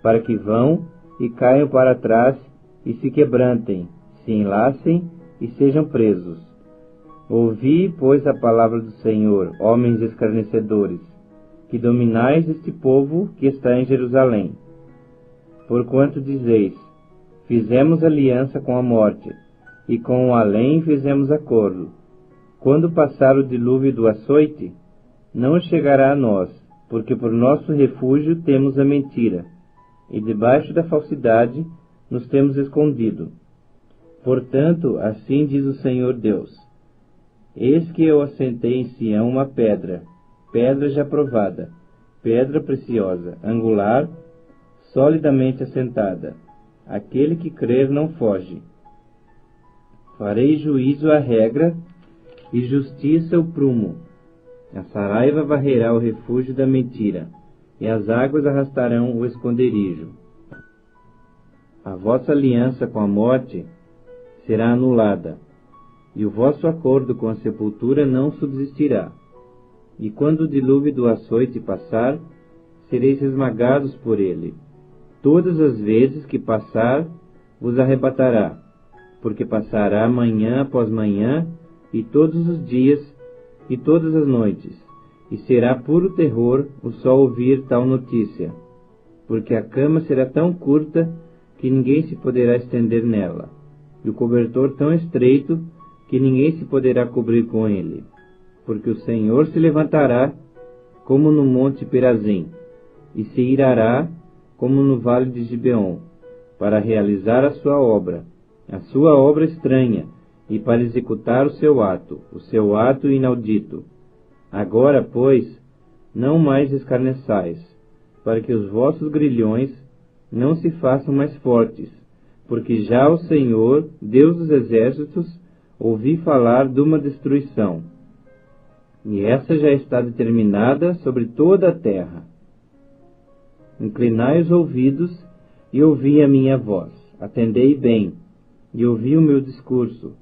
para que vão e caiam para trás e se quebrantem, se enlacem e sejam presos. Ouvi, pois, a palavra do Senhor, homens escarnecedores, que dominais este povo que está em Jerusalém. Porquanto dizeis: fizemos aliança com a morte, e com o além fizemos acordo. Quando passar o dilúvio do açoite, não chegará a nós, porque por nosso refúgio temos a mentira, e debaixo da falsidade nos temos escondido. Portanto, assim diz o Senhor Deus: Eis que eu assentei em Sião uma pedra, pedra já provada, pedra preciosa, angular, solidamente assentada. Aquele que crer não foge. Farei juízo à regra e justiça o prumo. A saraiva varrerá o refúgio da mentira, e as águas arrastarão o esconderijo. A vossa aliança com a morte será anulada, e o vosso acordo com a sepultura não subsistirá. E quando o dilúvio do açoite passar, sereis esmagados por ele. Todas as vezes que passar, vos arrebatará, porque passará manhã após manhã, e todos os dias, e todas as noites, e será puro terror o só ouvir tal notícia, porque a cama será tão curta que ninguém se poderá estender nela, e o cobertor tão estreito que ninguém se poderá cobrir com ele, porque o Senhor se levantará como no monte Perazim, e se irará como no vale de Gibeon, para realizar a sua obra estranha, e para executar o seu ato inaudito. Agora, pois, não mais escarneçais, para que os vossos grilhões não se façam mais fortes, porque já o Senhor, Deus dos exércitos, ouvi falar de uma destruição, e essa já está determinada sobre toda a terra. Inclinai os ouvidos e ouvi a minha voz, atendei bem, e ouvi o meu discurso.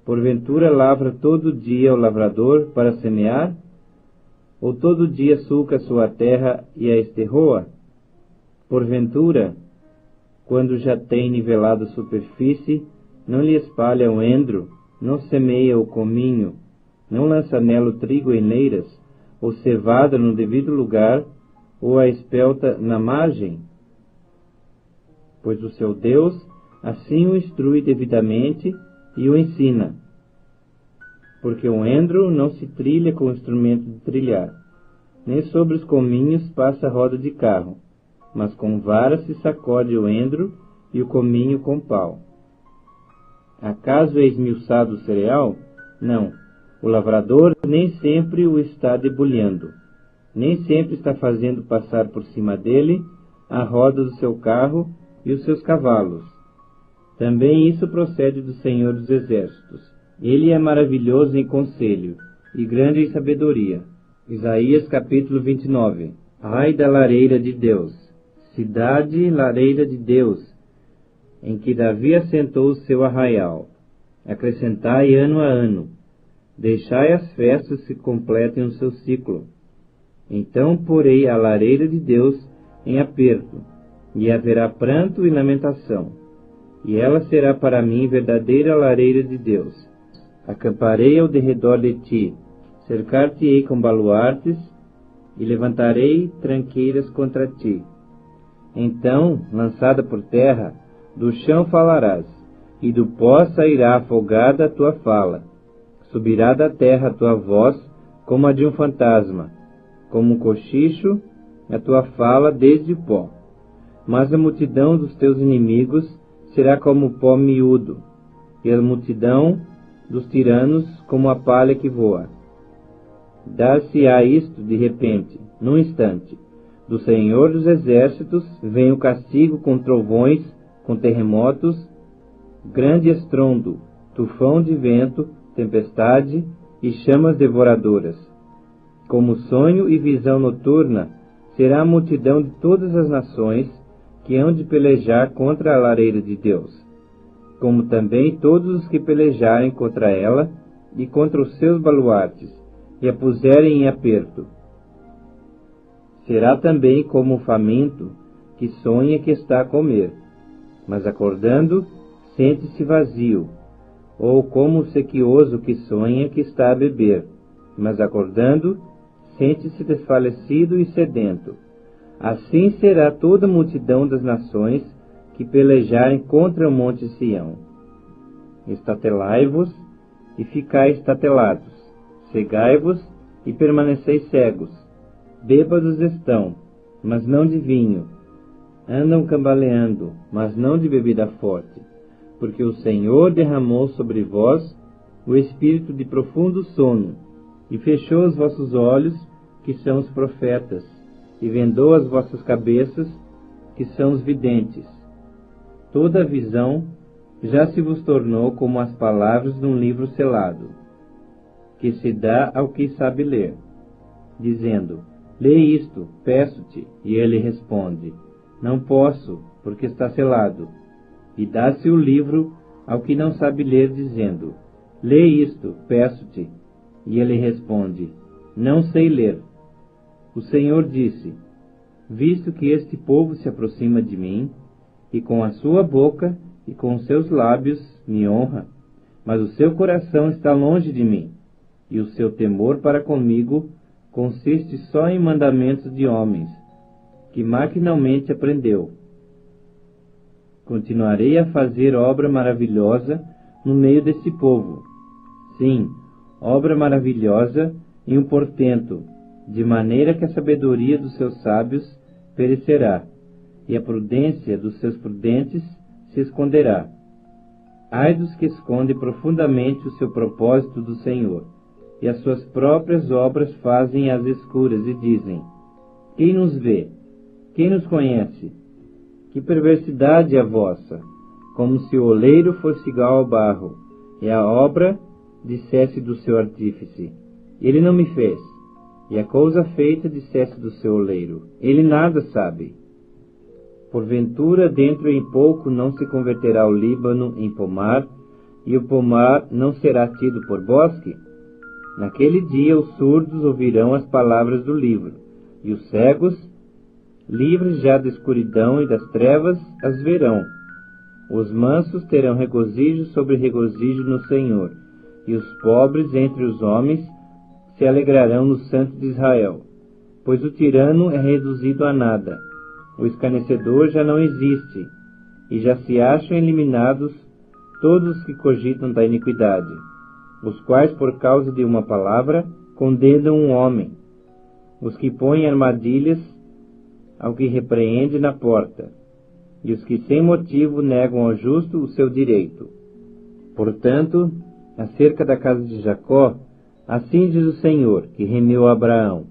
Porventura lavra todo dia o lavrador para semear? Ou todo dia sulca sua terra e a esterroa? Porventura, quando já tem nivelado a superfície, não lhe espalha o endro, não semeia o cominho, não lança nela o trigo em leiras, ou cevada no devido lugar, ou a espelta na margem? Pois o seu Deus assim o instrui devidamente e o ensina. Porque o endro não se trilha com o instrumento de trilhar, nem sobre os cominhos passa roda de carro, mas com vara se sacode o endro e o cominho com pau. Acaso é esmiuçado o cereal? Não. O lavrador nem sempre o está debulhando, nem sempre está fazendo passar por cima dele a roda do seu carro e os seus cavalos. Também isso procede do Senhor dos Exércitos. Ele é maravilhoso em conselho e grande em sabedoria. Isaías capítulo 29. Ai da lareira de Deus, cidade lareira de Deus, em que Davi assentou o seu arraial. Acrescentai ano a ano, deixai as festas se completem o seu ciclo. Então porei a lareira de Deus em aperto, e haverá pranto e lamentação, e ela será para mim verdadeira lareira de Deus. Acamparei ao derredor de ti, cercar-te-ei com baluartes, e levantarei tranqueiras contra ti. Então, lançada por terra, do chão falarás, e do pó sairá afogada a tua fala. Subirá da terra a tua voz como a de um fantasma, como um cochicho a tua fala desde o pó. Mas a multidão dos teus inimigos será como o pó miúdo, e a multidão dos tiranos como a palha que voa. Dar-se-á isto de repente, num instante. Do Senhor dos Exércitos vem o castigo com trovões, com terremotos, grande estrondo, tufão de vento, tempestade e chamas devoradoras. Como sonho e visão noturna, será a multidão de todas as nações que hão de pelejar contra a lareira de Deus, como também todos os que pelejarem contra ela e contra os seus baluartes, e a puserem em aperto. Será também como o faminto que sonha que está a comer, mas acordando, sente-se vazio, ou como o sequioso que sonha que está a beber, mas acordando, sente-se desfalecido e sedento. Assim será toda a multidão das nações que pelejarem contra o monte Sião. Estatelai-vos e ficai estatelados, cegai-vos e permaneceis cegos. Bêbados estão, mas não de vinho, andam cambaleando, mas não de bebida forte, porque o Senhor derramou sobre vós o espírito de profundo sono, e fechou os vossos olhos, que são os profetas, e vendou as vossas cabeças, que são os videntes. Toda a visão já se vos tornou como as palavras de um livro selado, que se dá ao que sabe ler, dizendo: lê isto, peço-te, e ele responde: não posso, porque está selado. E dá-se o livro ao que não sabe ler, dizendo: lê isto, peço-te, e ele responde: não sei ler. O Senhor disse: visto que este povo se aproxima de mim, e com a sua boca e com os seus lábios me honra, mas o seu coração está longe de mim, e o seu temor para comigo consiste só em mandamentos de homens, que maquinalmente aprendeu. Continuarei a fazer obra maravilhosa no meio desse povo. Sim, obra maravilhosa e um portento, de maneira que a sabedoria dos seus sábios perecerá, e a prudência dos seus prudentes se esconderá. Ai dos que escondem profundamente o seu propósito do Senhor, e as suas próprias obras fazem às escuras, e dizem: quem nos vê? Quem nos conhece? Que perversidade é a vossa, como se o oleiro fosse igual ao barro, e a obra dissesse do seu artífice: ele não me fez, e a coisa feita dissesse do seu oleiro: ele nada sabe. Porventura, dentro em pouco não se converterá o Líbano em pomar, e o pomar não será tido por bosque? Naquele dia os surdos ouvirão as palavras do livro, e os cegos, livres já da escuridão e das trevas, as verão. Os mansos terão regozijo sobre regozijo no Senhor, e os pobres entre os homens se alegrarão no Santo de Israel. Pois o tirano é reduzido a nada, o escarnecedor já não existe, e já se acham eliminados todos os que cogitam da iniquidade, os quais por causa de uma palavra condenam um homem, os que põem armadilhas ao que repreende na porta, e os que sem motivo negam ao justo o seu direito. Portanto, acerca da casa de Jacó, assim diz o Senhor, que remiu a Abraão: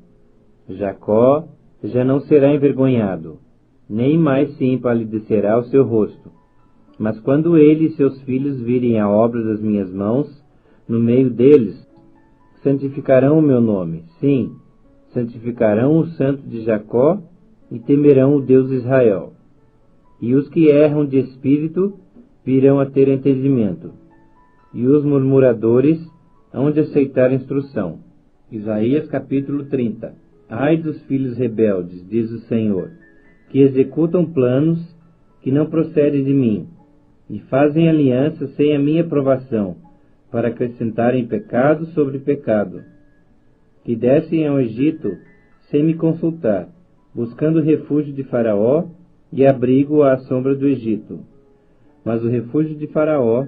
Jacó já não será envergonhado, nem mais se empalidecerá o seu rosto. Mas quando ele e seus filhos virem a obra das minhas mãos, no meio deles, santificarão o meu nome, sim, santificarão o santo de Jacó, e temerão o Deus de Israel. E os que erram de espírito virão a ter entendimento, e os murmuradores hão de aceitar instrução. Isaías capítulo 30. Ai dos filhos rebeldes, diz o Senhor, que executam planos que não procedem de mim, e fazem aliança sem a minha aprovação, para acrescentarem pecado sobre pecado, que descem ao Egito sem me consultar, buscando refúgio de Faraó e abrigo à sombra do Egito. Mas o refúgio de Faraó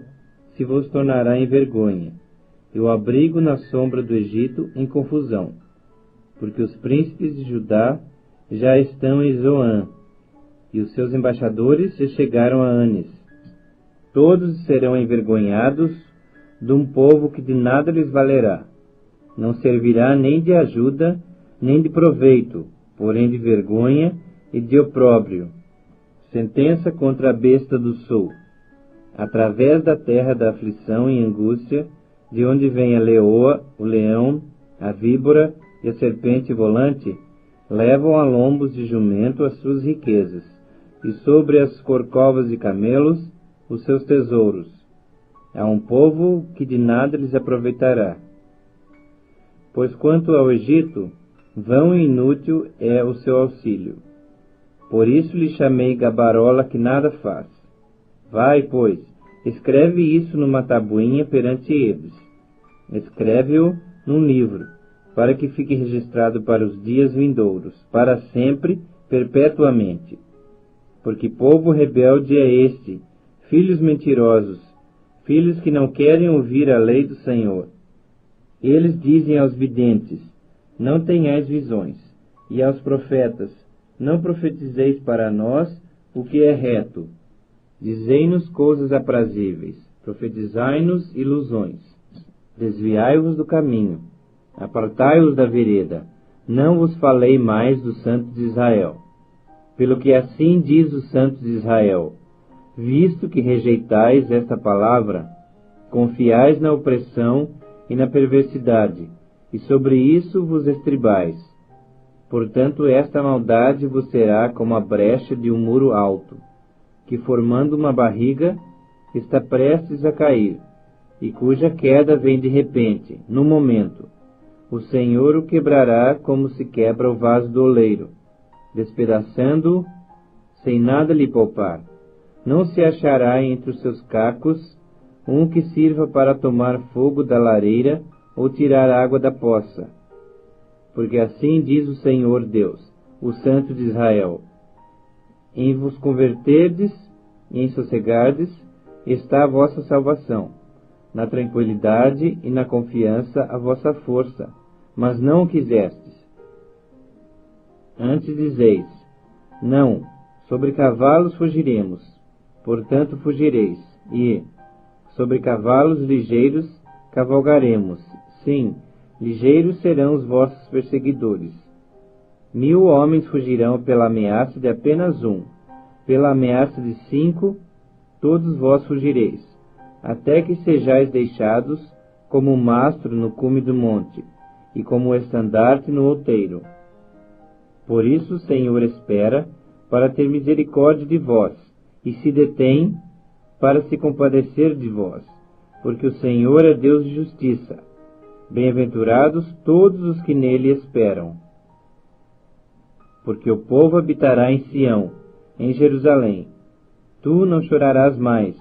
se vos tornará em vergonha, e o abrigo na sombra do Egito em confusão, porque os príncipes de Judá já estão em Zoã, e os seus embaixadores já chegaram a Anis. Todos serão envergonhados de um povo que de nada lhes valerá. Não servirá nem de ajuda, nem de proveito, porém de vergonha e de opróbrio. Sentença contra a besta do sul. Através da terra da aflição e angústia, de onde vem a leoa, o leão, a víbora e a serpente volante, levam a lombos de jumento as suas riquezas, e sobre as corcovas de camelos os seus tesouros. Há um povo que de nada lhes aproveitará. Pois quanto ao Egito, vão e inútil é o seu auxílio. Por isso lhe chamei gabarola que nada faz. Vai, pois, escreve isso numa tabuinha perante eles. Escreve-o num livro, para que fique registrado para os dias vindouros, para sempre, perpetuamente. Porque povo rebelde é este, filhos mentirosos, filhos que não querem ouvir a lei do Senhor. Eles dizem aos videntes: não tenhais visões, e aos profetas: não profetizeis para nós o que é reto. Dizei-nos coisas aprazíveis, profetizai-nos ilusões. Desviai-vos do caminho, apartai-os da vereda, não vos falei mais do Santo de Israel. Pelo que assim diz o Santo de Israel: visto que rejeitais esta palavra, confiais na opressão e na perversidade, e sobre isso vos estribais. Portanto, esta maldade vos será como a brecha de um muro alto, que formando uma barriga, está prestes a cair, e cuja queda vem de repente, no momento. O Senhor o quebrará como se quebra o vaso do oleiro, despedaçando-o sem nada lhe poupar. Não se achará entre os seus cacos um que sirva para tomar fogo da lareira ou tirar água da poça. porque assim diz o Senhor Deus, o Santo de Israel: em vos converterdes e em sossegardes está a vossa salvação, na tranquilidade e na confiança a vossa força, mas não o quisestes. Antes dizeis: não, sobre cavalos fugiremos, portanto fugireis, e sobre cavalos ligeiros cavalgaremos, sim, ligeiros serão os vossos perseguidores. 1000 homens fugirão pela ameaça de apenas um, pela ameaça de 5, todos vós fugireis, até que sejais deixados como o mastro no cume do monte, e como o estandarte no outeiro. Por isso o Senhor espera para ter misericórdia de vós, e se detém para se compadecer de vós, porque o Senhor é Deus de justiça. Bem-aventurados todos os que nele esperam. Porque o povo habitará em Sião, em Jerusalém. Tu não chorarás mais,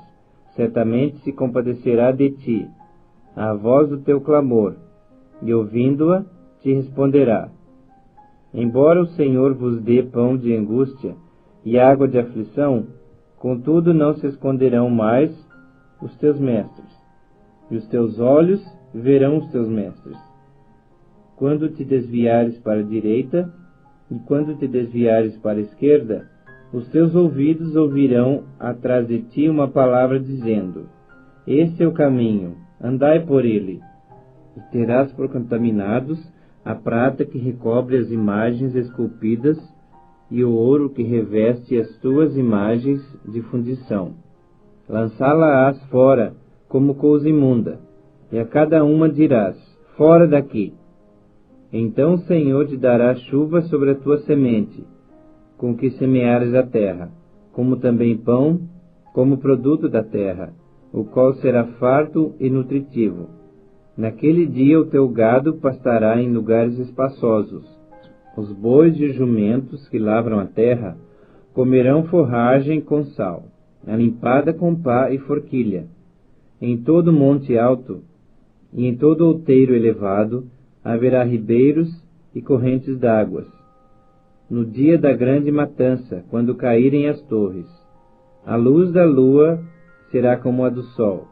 certamente se compadecerá de ti, à voz do teu clamor, e ouvindo-a, te responderá. Embora o Senhor vos dê pão de angústia e água de aflição, contudo não se esconderão mais os teus mestres, e os teus olhos verão os teus mestres. Quando te desviares para a direita, e quando te desviares para a esquerda, os teus ouvidos ouvirão atrás de ti uma palavra dizendo: este é o caminho, andai por ele. E terás por contaminados a prata que recobre as imagens esculpidas e o ouro que reveste as tuas imagens de fundição. Lançá-la-ás fora como coisa imunda, e a cada uma dirás: fora daqui. Então o Senhor te dará chuva sobre a tua semente, com que semeares a terra, como também pão, como produto da terra, o qual será farto e nutritivo. Naquele dia o teu gado pastará em lugares espaçosos. Os bois e jumentos que lavram a terra comerão forragem com sal, limpada com pá e forquilha. Em todo monte alto e em todo outeiro elevado haverá ribeiros e correntes d'águas. No dia da grande matança, quando caírem as torres, a luz da lua será como a do sol,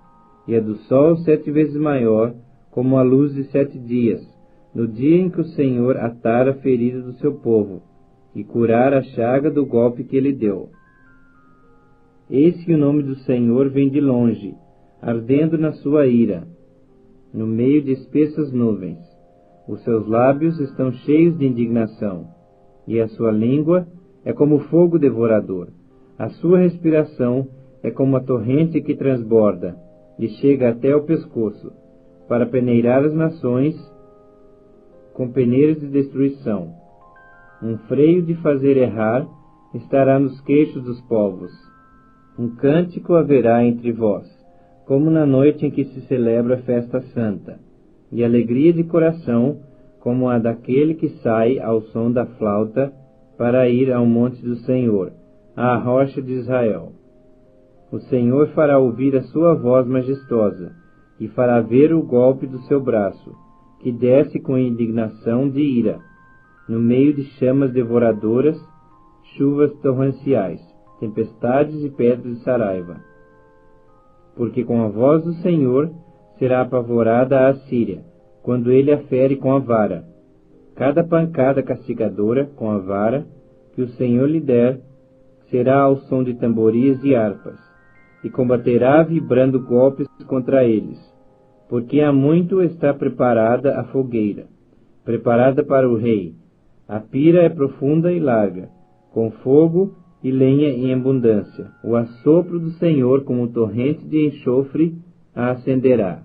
e a do sol 7 vezes maior, como a luz de 7 dias, no dia em que o Senhor atar a ferida do seu povo, e curar a chaga do golpe que ele deu. Eis que o nome do Senhor vem de longe, ardendo na sua ira, no meio de espessas nuvens. Os seus lábios estão cheios de indignação, e a sua língua é como fogo devorador. A sua respiração é como a torrente que transborda, e chega até o pescoço, para peneirar as nações com peneiras de destruição. Um freio de fazer errar estará nos queixos dos povos. Um cântico haverá entre vós, como na noite em que se celebra a festa santa, e alegria de coração, como a daquele que sai ao som da flauta para ir ao monte do Senhor, à rocha de Israel. O Senhor fará ouvir a sua voz majestosa, e fará ver o golpe do seu braço, que desce com indignação de ira, no meio de chamas devoradoras, chuvas torrenciais, tempestades e pedras de saraiva. Porque com a voz do Senhor será apavorada a Assíria, quando ele a fere com a vara. Cada pancada castigadora com a vara que o Senhor lhe der será ao som de tamboris e harpas, e combaterá vibrando golpes contra eles, porque há muito está preparada a fogueira, preparada para o rei. A pira é profunda e larga, com fogo e lenha em abundância. O assopro do Senhor, como torrente de enxofre, a acenderá.